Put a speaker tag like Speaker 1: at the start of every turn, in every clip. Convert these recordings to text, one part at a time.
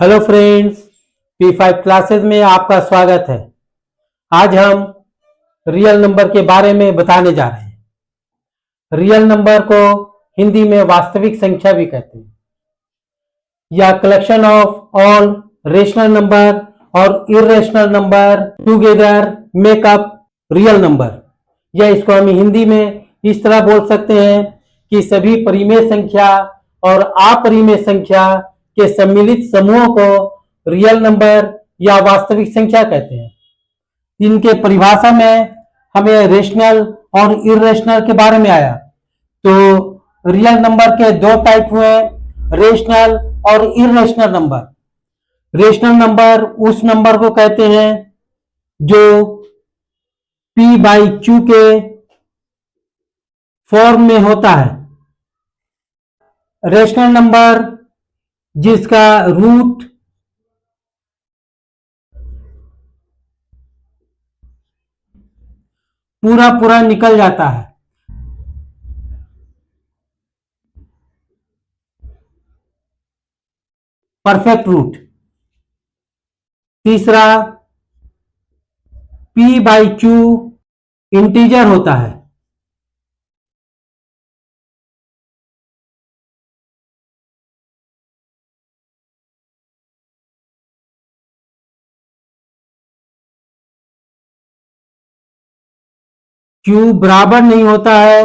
Speaker 1: Hello friends, P5 classes में आपका स्वागत है। आज हम रियल नंबर के बारे में बताने जा रहे हैं। रियल नंबर को हिंदी में वास्तविक संख्या भी कहते हैं। या collection of all rational number और irrational number together make up real number. या इसको हम हिंदी में इस तरह बोल सकते हैं कि सभी परिमेय संख्या और अपरिमेय संख्या के सम्मिलित समूहों को रियल नंबर या वास्तविक संख्या कहते हैं। इनके परिभाषा में हमें रेशनल और इरेशनल के बारे में आया। तो रियल नंबर के दो टाइप हुए, रेशनल और इरेशनल नंबर। रेशनल नंबर उस नंबर को कहते हैं जो p/q के फॉर्म में होता है। रेशनल नंबर जिसका रूट पूरा पूरा निकल जाता है। Perfect root. तीसरा p/q इंटीजर होता है। q बराबर नहीं होता है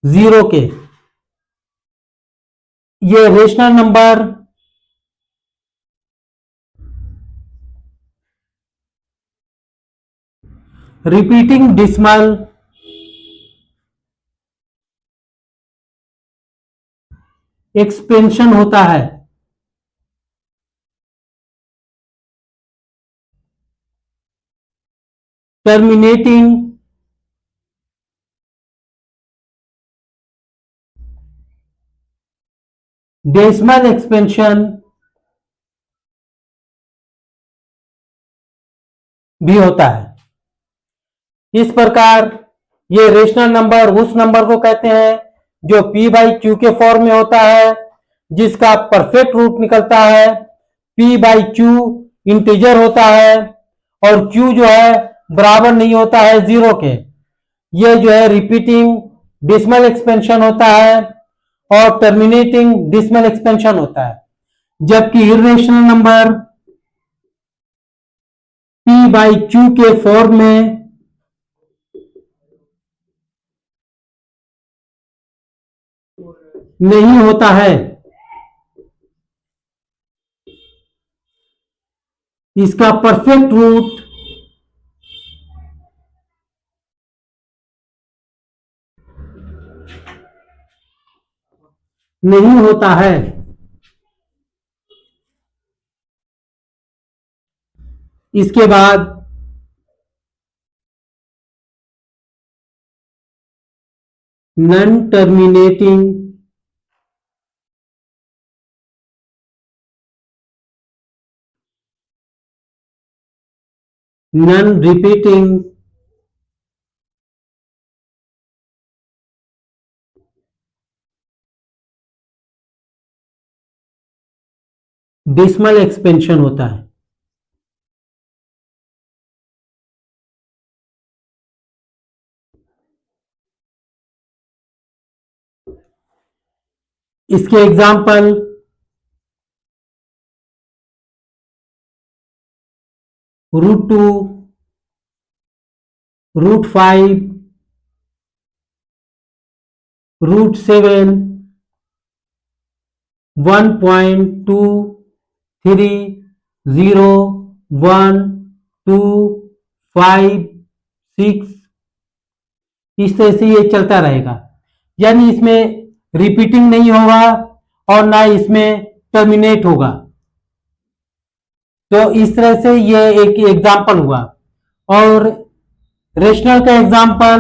Speaker 1: 0 के। ये rational number repeating decimal expansion होता है। टर्मिनेटिंग डेसिमल एक्सपेंशन भी होता है। इस प्रकार ये रेशनल नंबर उस नंबर को कहते हैं जो p/q के फॉर्म में होता है, जिसका परफेक्ट रूट निकलता है। p/q इंटीजर होता है और q जो है बराबर नहीं होता है 0 के। ये जो है रिपीटिंग डिसिमल एक्सपेंशन होता है और टर्मिनेटिंग डिसिमल एक्सपेंशन होता है। जबकि इरेशनल नंबर p/q के फॉर्म में नहीं होता है। इसका परफेक्ट रूट नहीं होता है। इसके बाद non terminating non repeating decimal expansion होता है। इसके एग्जाम्पल √2, √5, √7, 1.2301256 इस तरह से ये चलता रहेगा। यानी इसमें रिपीटिंग नहीं होगा और ना इसमें टर्मिनेट होगा। तो इस तरह से ये एक एग्जाम्पल हुआ। और रेशनल का एग्जाम्पल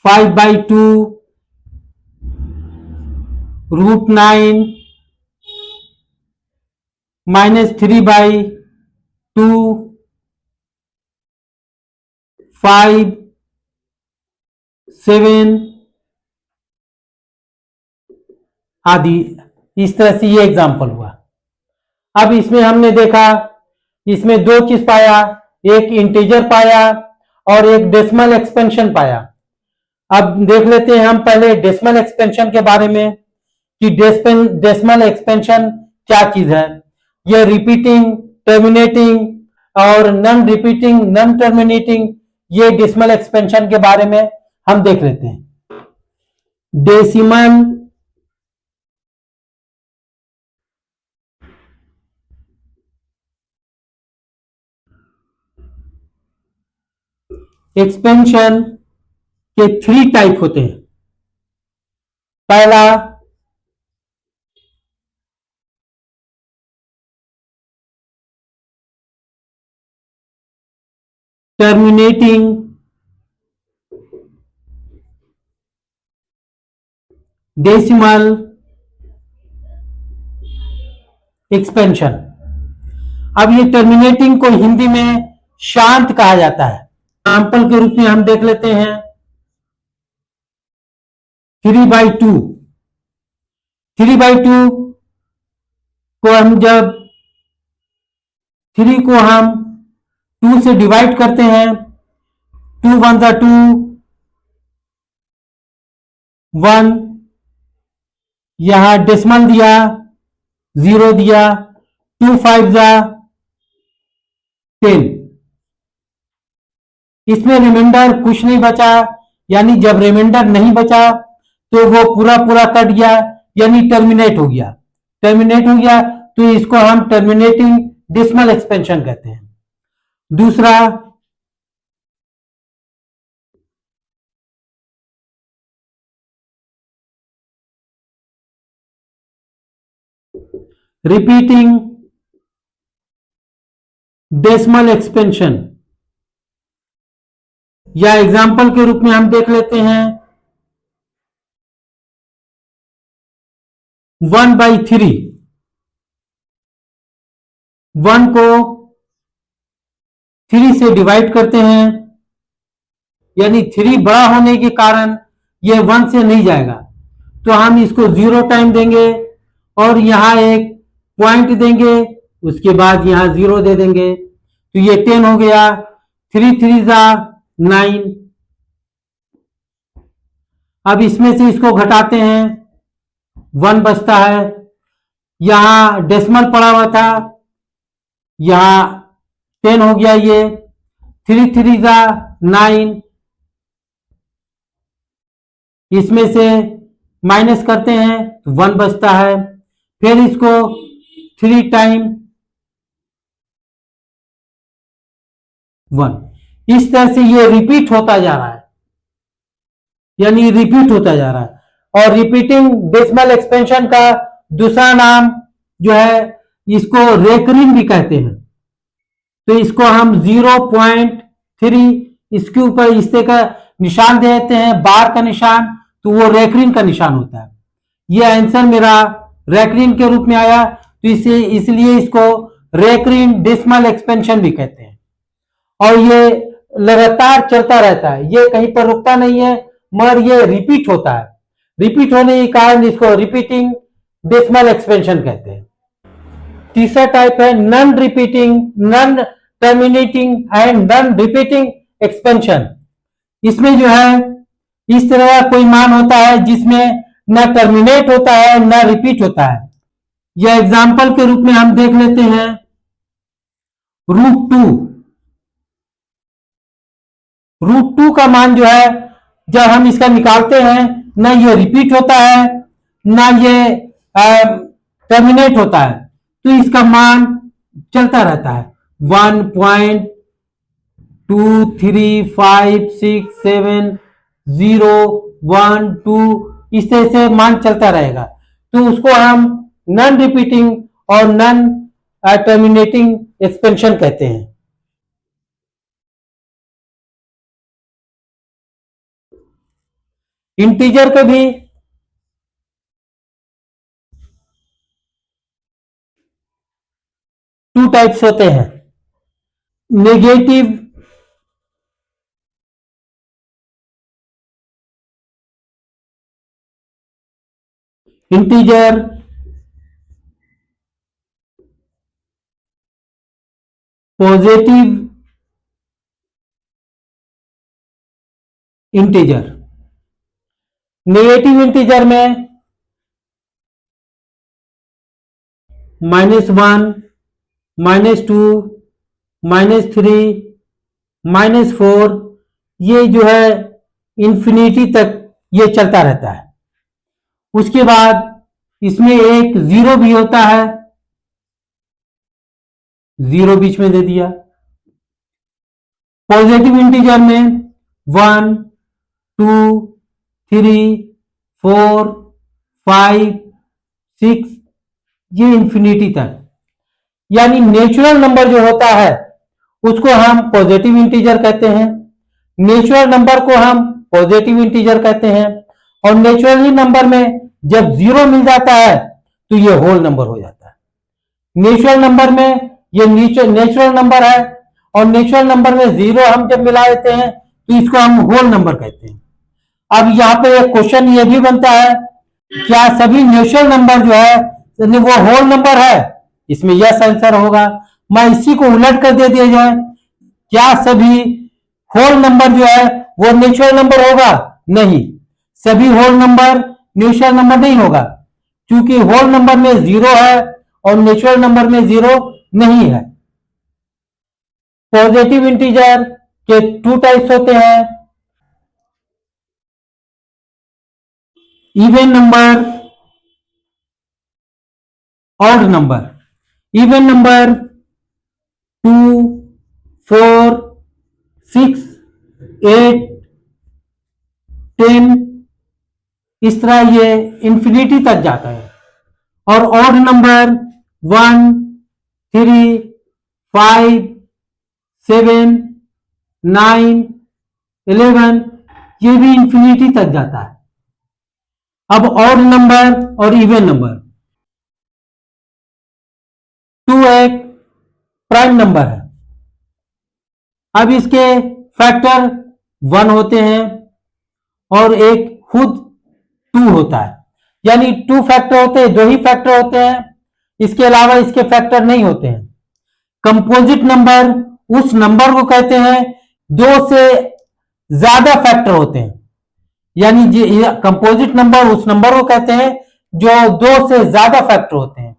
Speaker 1: 5/2, √9, -3/2, 5, 7, आदि। इस तरह से ये एग्जाम्पल हुआ। अब इसमें हमने देखा, इसमें दो चीज पाया, एक इंटीजर पाया और एक डेसिमल एक्सपेंशन पाया। अब देख लेते हैं हम पहले डेसिमल एक्सपेंशन के बारे में कि डेसिमल एक्सपेंशन क्या चीज है। ये रिपीटिंग, टर्मिनेटिंग और नॉन रिपीटिंग, नॉन टर्मिनेटिंग, ये डेसिमल एक्सपेंशन के बारे में हम देख लेते हैं। डेसिमल एक्सपेंशन के 3 टाइप होते हैं। पहला टर्मिनेटिंग डेसिमल एक्सपेंशन। अब ये टर्मिनेटिंग को हिंदी में शांत कहा जाता है। एग्जाम्पल के रूप में हम देख लेते हैं 3/2। 3/2 को हम जब 3 को हम 2 से डिवाइड करते हैं, 2 1 जा 2, 1, यहां डेसिमल दिया, 0 दिया, 2 5 जा 10, इसमें रिमाइंडर कुछ नहीं बचा। यानी जब रिमाइंडर नहीं बचा तो वो पूरा पूरा कट गया, यानी टर्मिनेट हो गया। टर्मिनेट हो गया तो इसको हम टर्मिनेटिंग डेसिमल एक्सपेंशन कहते हैं। दूसरा रिपीटिंग डेसिमल एक्सपेंशन, या एग्जाम्पल के रूप में हम देख लेते हैं 1/3। 1 को 3 से डिवाइड करते हैं, यानी 3 बड़ा होने के कारण ये 1 से नहीं जाएगा, तो हम इसको 0 टाइम देंगे और यहां एक पॉइंट देंगे, उसके बाद यहां 0 दे देंगे, तो ये 10 हो गया। 3 3 जा 9। अब इसमें से इसको घटाते हैं, 1 बचता है। यहां डेसिमल पड़ा हुआ था, यहां 10 हो गया। ये 3 3 जा 9, इसमें से माइनस करते हैं तो 1 बचता है। फिर इसको 3 टाइम 1, इस तरह से ये रिपीट होता जा रहा है, यानी रिपीट होता जा रहा है। और रिपीटिंग डेसिमल एक्सपेंशन का दूसरा नाम जो है, इसको रेकरिंग भी कहते हैं। तो इसको हम 0.3 इसके ऊपर इस तरह का निशान दे देते हैं, बार का निशान, तो वो रेकरिंग का निशान होता है। ये आंसर मेरा रेकरिंग के रूप में आया, तो इसे इसलिए इसको रेकरिंग डेसिमल एक्सपेंशन भी कहते हैं। और ये लगातार चलता रहता है, ये कहीं पर रुकता नहीं है, मगर ये रिपीट होता है। रिपीट होने के कारण इसको रिपीटिंग डेसिमल एक्सपेंशन कहते हैं। तीसरा टाइप है non repeating, non terminating and non repeating expansion. इसमें जो है इस तरह का कोई मान होता है जिसमें न टर्मिनेट होता है न रिपीट होता है। यह एग्जाम्पल के रूप में हम देख लेते हैं √2। √2 का मान जो है जब हम इसका निकालते हैं, ना ये रिपीट होता है ना ये टर्मिनेट होता है, तो इसका मान चलता रहता है 1.23567 0 1 2, इस तरह से मान चलता रहेगा। तो उसको हम नॉन रिपीटिंग और नॉन टर्मिनेटिंग एक्सपेंशन कहते हैं। इंटीजर के भी 2 टाइप्स होते हैं, negative integer positive integer, negative integer में -1, -2, -3, -4, ये जो है इंफिनिटी तक ये चलता रहता है। उसके बाद इसमें एक जीरो भी होता है, जीरो बीच में दे दिया। पॉजिटिव इंटीजर में 1, 2, 3, 4, 5, 6, ये इंफिनिटी तक, यानी नेचुरल नंबर जो होता है उसको हम पॉजिटिव इंटीजर कहते हैं, नेचुरल नंबर को हम पॉजिटिव इंटीजर कहते हैं, और नेचुरली नंबर में जब जीरो मिल जाता है तो ये होल नंबर हो जाता है। नेचुरल नंबर में ये नेचुरल नंबर है, और नेचुरल नंबर में जीरो हम जब मिला देते हैं तो इसको हम होल नंबर कहते हैं। अब यहाँ पे एक क्वेश्चन ये भी बनता है, क्या सभी नेचुरल नंबर जो है वो होल नंबर है? इसमें यस आंसर होगा। मैं इसी को उलट कर दे दिया जाए, क्या सभी होल नंबर जो है वो नेचुरल नंबर होगा? नहीं, सभी होल नंबर नेचुरल नंबर नहीं होगा, क्योंकि होल नंबर में जीरो है और नेचुरल नंबर में जीरो नहीं है। पॉजिटिव इंटीजर के टू टाइप्स होते हैं, even number, odd number. Even number 2, 4, 6, 8, 10, इस तरह ये इंफिनिटी तक जाता है। और ऑड नंबर 1, 3, 5, 7, 9, 11, ये भी इंफिनिटी तक जाता है। अब ऑड नंबर और इवन नंबर, 2 एक प्राइम नंबर है। अब इसके फैक्टर 1 होते हैं और एक खुद 2 होता है, यानी 2 फैक्टर होते हैं, 2 ही फैक्टर होते हैं, इसके अलावा इसके फैक्टर नहीं होते हैं। कंपोजिट नंबर उस नंबर को कहते हैं 2 से ज्यादा फैक्टर होते हैं, यानी कंपोजिट नंबर उस नंबर को कहते हैं जो 2 से ज्यादा फैक्टर होते हैं।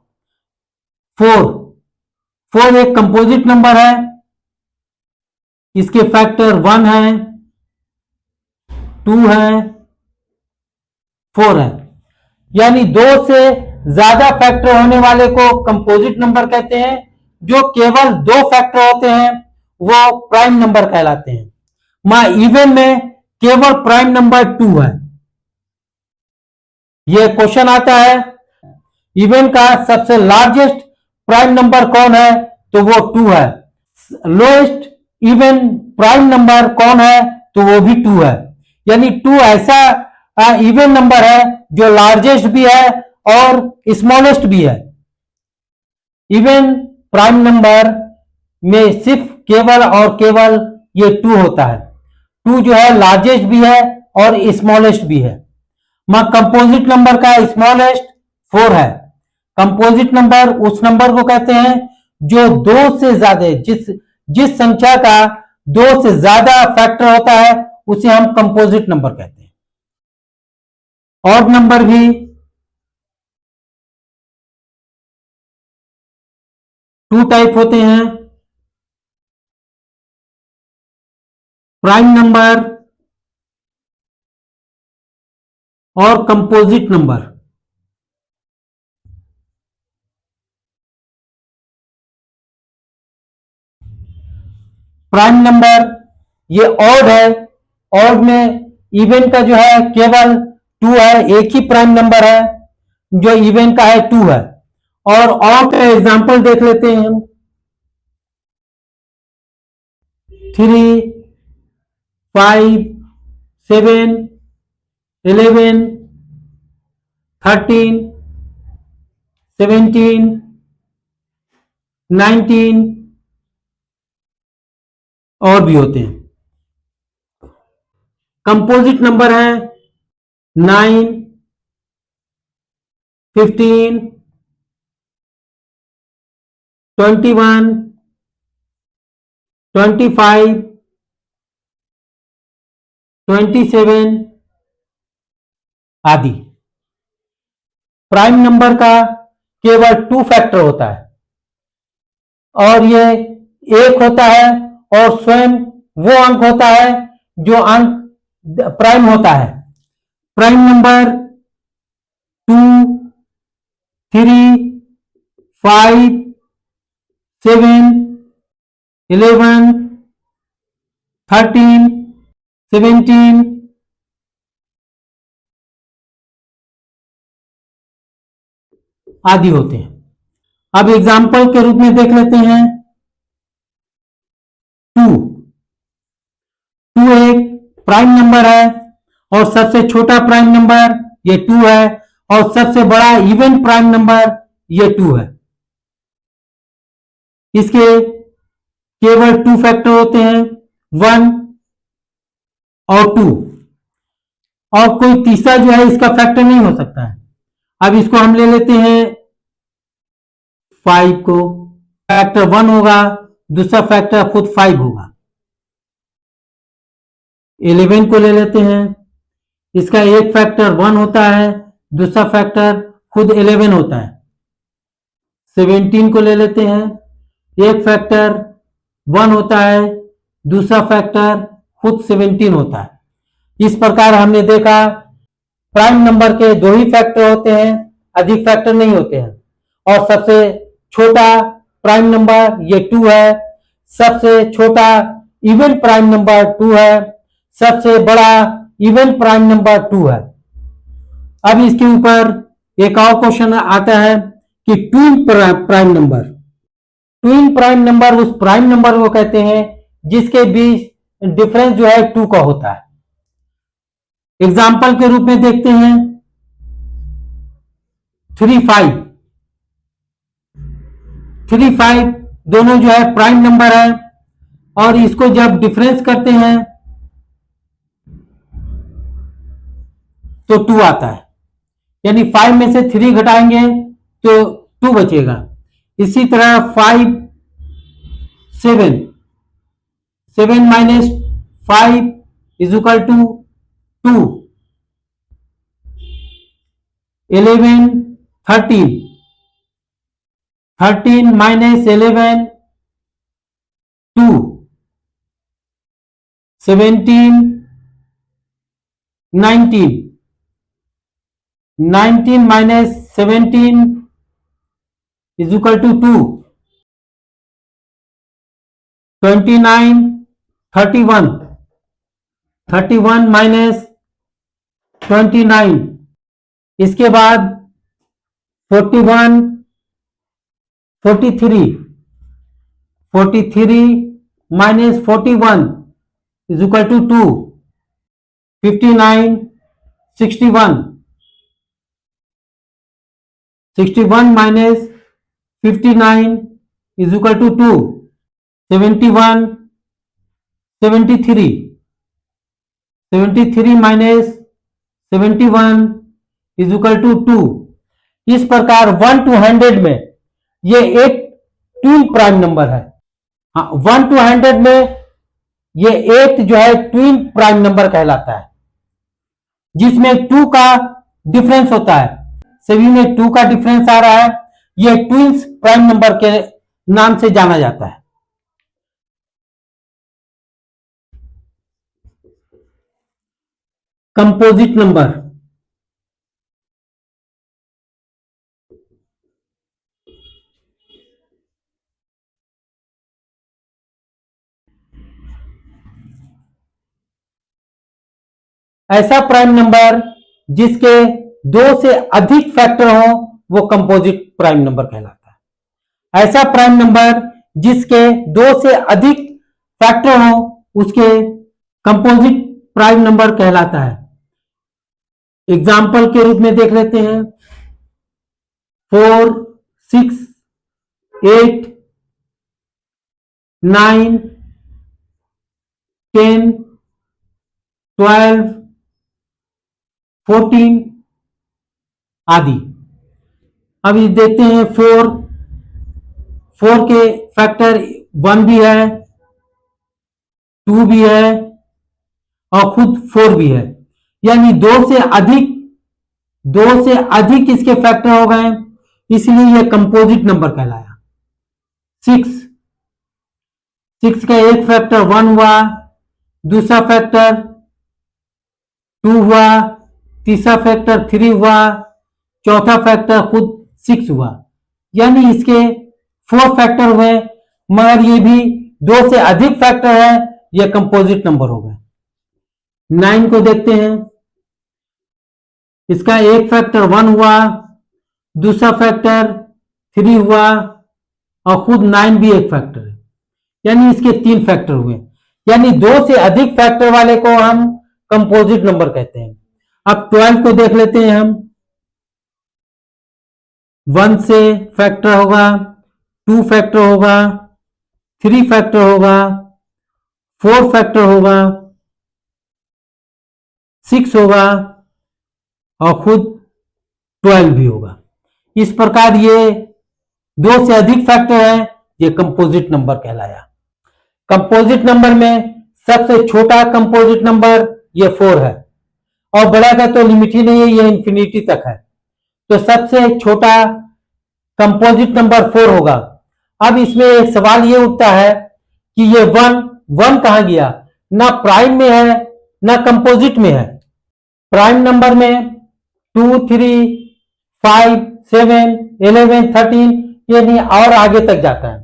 Speaker 1: 4 एक कंपोजिट नंबर है, इसके फैक्टर 1 है, 2 है, 4 है, यानी 2 से ज्यादा फैक्टर होने वाले को कंपोजिट नंबर कहते हैं। जो केवल 2 फैक्टर होते हैं वो प्राइम नंबर कहलाते हैं। इवन में केवल प्राइम नंबर 2 है। यह क्वेश्चन आता है, इवन का सबसे लार्जेस्ट प्राइम नंबर कौन है? तो वो 2 है। लोएस्ट इवन प्राइम नंबर कौन है? तो वो भी 2 है। यानी 2 ऐसा इवन नंबर है जो लार्जेस्ट भी है और स्मॉलेस्ट भी है। इवन प्राइम नंबर में सिर्फ केवल और केवल ये 2 होता है। 2 जो है लार्जेस्ट भी है और स्मॉलेस्ट भी है। कंपोजिट नंबर का स्मॉलेस्ट 4 है। कंपोजिट नंबर उस नंबर को कहते हैं जो 2 से ज्यादा, जिस संख्या का 2 से ज्यादा फैक्टर होता है उसे हम कंपोजिट नंबर कहते हैं। ऑड नंबर भी 2 टाइप होते हैं, प्राइम नंबर और कंपोजिट नंबर। प्राइम नंबर ये ऑड है, ऑड में इवन का जो है केवल 2 है, एक ही प्राइम नंबर है जो इवन का है 2 है। और ऑड का एग्जांपल देख लेते हैं हम, 3, 5, 7, 11, 13, 17, 19 और भी होते हैं। कंपोजिट नंबर है 9, 15, 21, 25, 27 आदि। प्राइम नंबर का केवल 2 फैक्टर होता है और ये एक होता है और स्वयं वो अंक होता है जो अंक प्राइम होता है। प्राइम नंबर 2, 3, 5, 7, 11, 13, 17 आदि होते हैं। अब एग्जाम्पल के रूप में देख लेते हैं। 2 एक प्राइम नंबर है और सबसे छोटा प्राइम नंबर ये 2 है और सबसे बड़ा इवन प्राइम नंबर ये 2 है। इसके केवल 2 फैक्टर होते हैं, 1 और 2, और कोई तीसरा जो है इसका फैक्टर नहीं हो सकता है। अब इसको हम ले लेते हैं 5 को, फैक्टर 1 होगा, दूसरा फैक्टर खुद 5 होगा। 11 को ले लेते हैं, इसका एक फैक्टर 1 होता है, दूसरा फैक्टर खुद 11 होता है। 17 को ले लेते हैं, एक फैक्टर 1 होता है, दूसरा फैक्टर खुद 17 होता है। इस प्रकार हमने देखा प्राइम नंबर के 2 ही फैक्टर होते हैं, अधिक फैक्टर नहीं होते हैं। और सबसे छोटा प्राइम नंबर ये 2 है, सबसे छोटा इवन प्राइम नंबर 2 है, सबसे बड़ा इवन प्राइम नंबर 2 है। अब इसके ऊपर एक और क्वेश्चन आता है कि twin prime number. Twin prime number उस प्राइम नंबर को कहते हैं जिसके बीच डिफरेंस जो है 2 का होता है। एग्जाम्पल के रूप में देखते हैं 3, 5। 3, 5 दोनों जो है प्राइम नंबर है और इसको जब डिफरेंस करते हैं तो 2 आता है, यानी 5 में से 3 घटाएंगे तो 2 बचेगा। इसी तरह 5, 7, 7 minus 5 is equal to 2। 11, 13, 13 minus 11 2। 17, 19, 19 minus 17 is equal to 2। 29, 31, 31 minus 29। इसके बाद 41, 43, 43 minus 41 is equal to 2। 59, 61, 61 minus 59 is equal to 2। 71, 73, 73 minus 71 is equal to 2। इस प्रकार 1 to 100 में ये एक ट्विन प्राइम नंबर है। हाँ, 1 to 100 में ये एक जो है ट्विन प्राइम नंबर कहलाता है जिसमें 2 का डिफरेंस होता है। सभी में 2 का डिफरेंस आ रहा है, ये ट्विंस प्राइम नंबर के नाम से जाना जाता है। Composite number. ऐसा प्राइम नंबर जिसके 2 से अधिक फैक्टर हो वो कंपोजिट प्राइम नंबर कहलाता है। ऐसा प्राइम नंबर जिसके 2 से अधिक फैक्टर हो उसके कंपोजिट प्राइम नंबर कहलाता है। एग्जाम्पल के रूप में देख लेते हैं 4, 6, 8, 9, 10, 12, 14 आदि। अब ये देखते हैं फोर, फोर के फैक्टर 1 भी है, 2 भी है और खुद 4 भी है, यानी दो से अधिक इसके फैक्टर हो गए, इसलिए यह कंपोजिट नंबर कहलाया। 6 का एक फैक्टर 1 हुआ, दूसरा फैक्टर 2 हुआ, तीसरा फैक्टर 3 हुआ, चौथा फैक्टर खुद 6 हुआ, यानी इसके 4 फैक्टर हुए, मगर ये भी 2 से अधिक फैक्टर है, ये कंपोजिट नंबर हो गए। 9 को देखते हैं, इसका एक फैक्टर 1 हुआ, दूसरा फैक्टर 3 हुआ और खुद 9 भी एक फैक्टर है, यानी इसके 3 फैक्टर हुए, यानी 2 से अधिक फैक्टर वाले को हम कंपोजिट नंबर कहते हैं। अब 12 को देख लेते हैं हम। 1 से फैक्टर होगा, 2 फैक्टर होगा, 3 फैक्टर होगा, 4 फैक्टर होगा, 6 होगा और खुद 12 भी होगा। इस प्रकार ये 2 से अधिक फैक्टर है, ये कंपोजिट नंबर कहलाया। कंपोजिट नंबर में सबसे छोटा कंपोजिट नंबर ये 4 है और बड़ा का तो लिमिट ही नहीं है, ये इंफिनिटी तक है, तो सबसे छोटा कंपोजिट नंबर 4 होगा। अब इसमें एक सवाल ये उठता है कि ये 1 कहां गया, ना प्राइम में है ना कंपोजिट में है। प्राइम नंबर में 2, 3, 5, 7, 11, 13 यानी और आगे तक जाता है,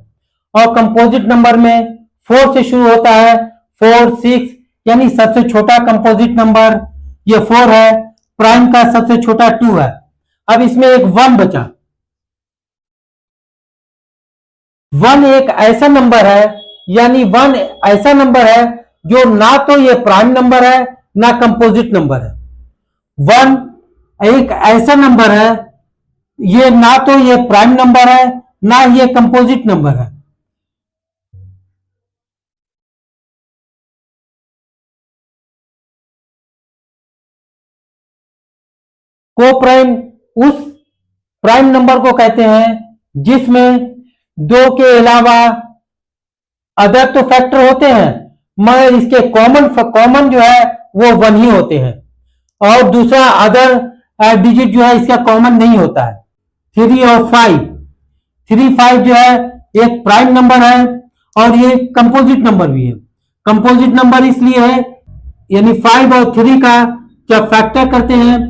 Speaker 1: और कंपोजिट नंबर में 4 से शुरू होता है, 4, 6 यानी सबसे छोटा कंपोजिट नंबर ये 4 है, प्राइम का सबसे छोटा 2 है। अब इसमें एक 1 बचा। 1 एक ऐसा नंबर है, यानी 1 ऐसा नंबर है जो ना तो ये प्राइम नंबर है ना कंपोजिट नंबर है। 1 एक ऐसा नंबर है, ये ना तो ये प्राइम नंबर है ना ये कंपोजिट नंबर है। को प्राइम उस प्राइम नंबर को कहते हैं जिसमें 2 के अलावा अदर तो फैक्टर होते हैं, मगर इसके कॉमन जो है वो 1 ही होते हैं, और दूसरा अदर डिजिट जो है इसका कॉमन नहीं होता है। 3 और 5, 3, 5 जो है एक प्राइम नंबर है और ये कंपोजिट नंबर भी है। कंपोजिट नंबर इसलिए है, यानी 5 और 3 का जब फैक्टर करते हैं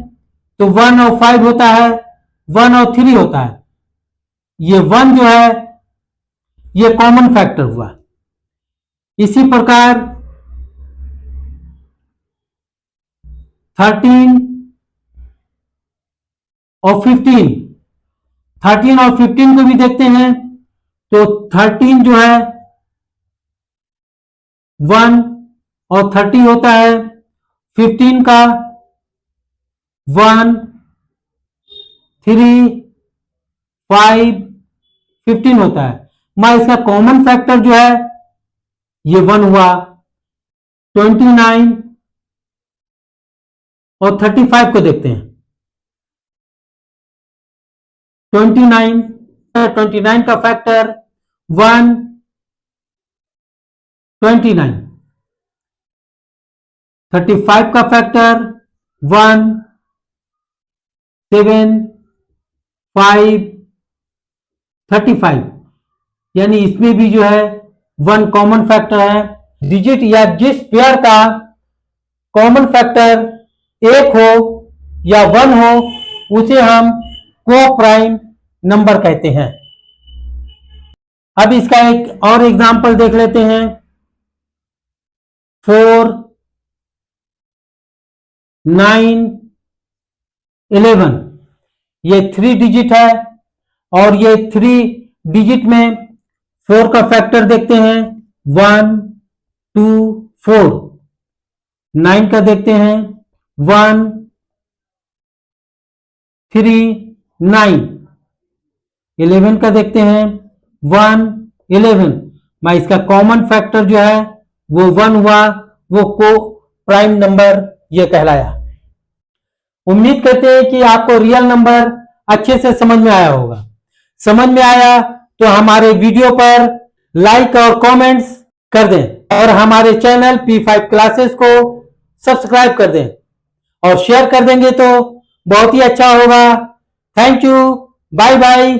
Speaker 1: तो 1 और 5 होता है, 1 और 3 होता है। ये 1 जो है ये कॉमन फैक्टर हुआ। इसी प्रकार 13 और 15, 13 और 15 को भी देखते हैं, तो 13 जो है 1 और 30 होता है, 15 का 1, 3, 5, 15 होता है, मगर इसका कॉमन फैक्टर जो है ये 1 हुआ। 29 और 35 को देखते हैं। 29 का फैक्टर 1, 29, 35 का फैक्टर 1, 7, 5, 35, यानी इसमें भी जो है 1 कॉमन फैक्टर है। डिजिट या जिस पेयर का कॉमन फैक्टर 1 हो या 1 हो उसे हम को प्राइम नंबर कहते हैं। अब इसका एक और एग्जांपल देख लेते हैं। 4, 9, 11 ये 3 डिजिट है, और ये 3 डिजिट में 4 का फैक्टर देखते हैं 1, 2, 4। 9 का देखते हैं 1, 3, 9। 11 का देखते हैं 1, 11। मैं इसका कॉमन फैक्टर जो है वो 1 हुआ, वो को प्राइम नंबर ये कहलाया। उम्मीद करते हैं कि आपको रियल नंबर अच्छे से समझ में आया होगा। समझ में आया तो हमारे वीडियो पर लाइक और कमेंट्स कर दें और हमारे चैनल P5 क्लासेस को सब्सक्राइब कर दें और शेयर कर देंगे तो बहुत ही अच्छा होगा। Thank you, bye bye.